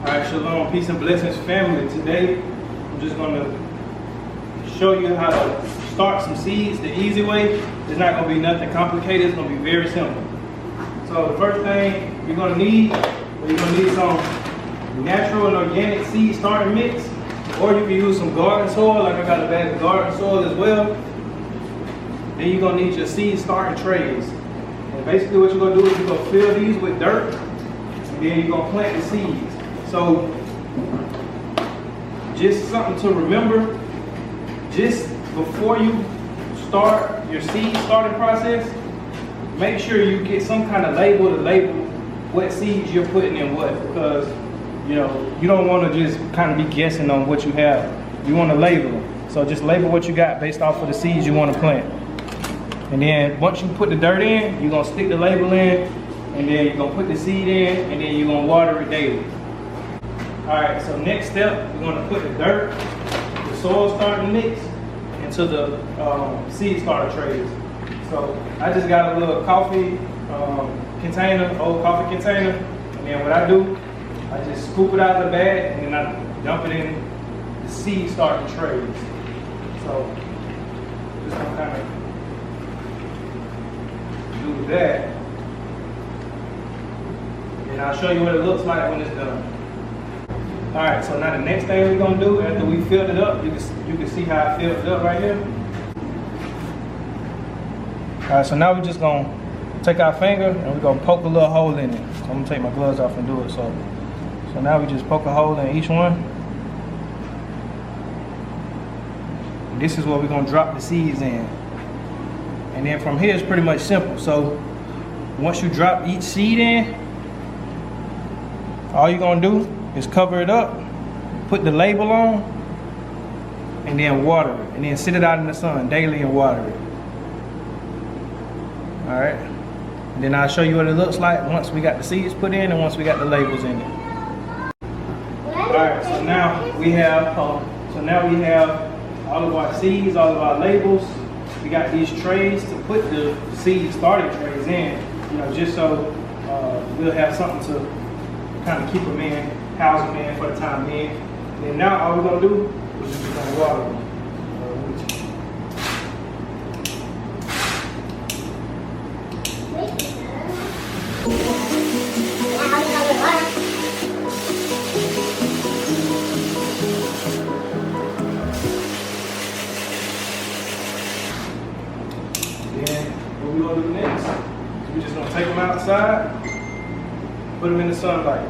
Alright, shalom, peace and blessings, family. Today, I'm just going to show you how to start some seeds the easy way. It's not going to be nothing complicated. It's going to be very simple. So the first thing you're going to need some natural and organic seed starting mix, or you can use some garden soil, like I got a bag of garden soil as well. Then you're going to need your seed starting trays. And basically what you're going to do is you're going to fill these with dirt, and then you're going to plant the seeds. So, just something to remember, just before you start your seed starting process, make sure you get some kind of label to label what seeds you're putting in what, because you don't want to just kind of be guessing on what you have. You want to label them. So just label what you got based off of the seeds you want to plant. And then once you put the dirt in, you're going to stick the label in, and then you're going to put the seed in, and then you're going to water it daily. Alright, so next step, we're going to put the dirt, the soil starting mix, into the seed starter trays. So I just got a little coffee container, old coffee container, and then what I do, I just scoop it out of the bag, and then I dump it in the seed starting trays. So just gonna kind of do that, and I'll show you what it looks like when it's done. Alright, so now the next thing we're going to do, after we filled it up, you can see how I filled it up right here. Alright, so now we're just going to take our finger and we're going to poke a little hole in it. So I'm going to take my gloves off and do it. So now we just poke a hole in each one. And this is where we're going to drop the seeds in. And then from here it's pretty much simple. So once you drop each seed in, all you're going to do is cover it up, put the label on, and then water it. And then sit it out in the sun daily and water it. Alright. And then I'll show you what it looks like once we got the seeds put in and once we got the labels in it. Alright, so now we have all of our seeds, all of our labels. We got these trays to put the seed starting trays in, just so we'll have something to kind of keep them in, house them in for the time being. And now all we're gonna do is just gonna water them. Then what we're gonna do next is we're just gonna take them outside, put them in the sunlight.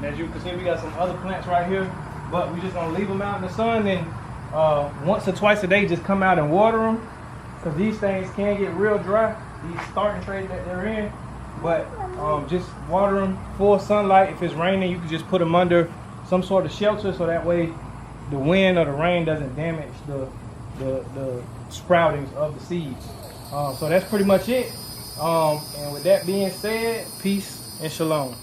As you can see, we got some other plants right here, but we're just gonna leave them out in the sun. And once or twice a day, just come out and water them, because these things can get real dry, these starting trays that they're in. But just water them full sunlight. If it's raining, you can just put them under some sort of shelter, so that way the wind or the rain doesn't damage the sproutings of the seeds. So that's pretty much it. And with that being said, peace and shalom.